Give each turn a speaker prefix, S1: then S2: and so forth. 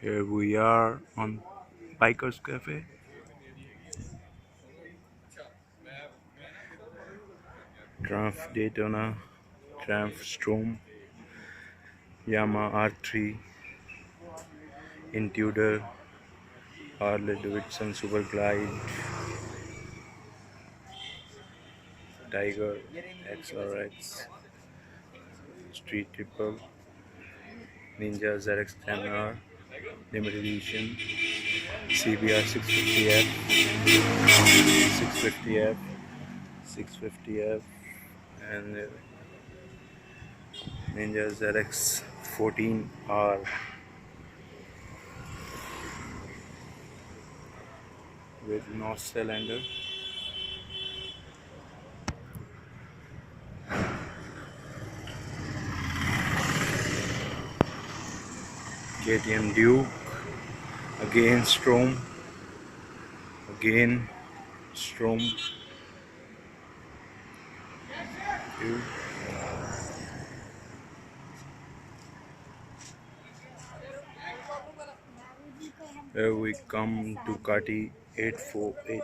S1: Here we are on Bikers Cafe. Triumph Daytona, Triumph Storm, Yamaha R3, Intruder, Harley Davidson Super Glide, Tiger, XRX, Street Triple, Ninja ZX10R, Limited Edition, CBR 650F, 650F, 650F, and Ninja ZX 14R with North cylinder. KTM Duke, again Strom, again Strom, Duke. Here we come to Ducati 848.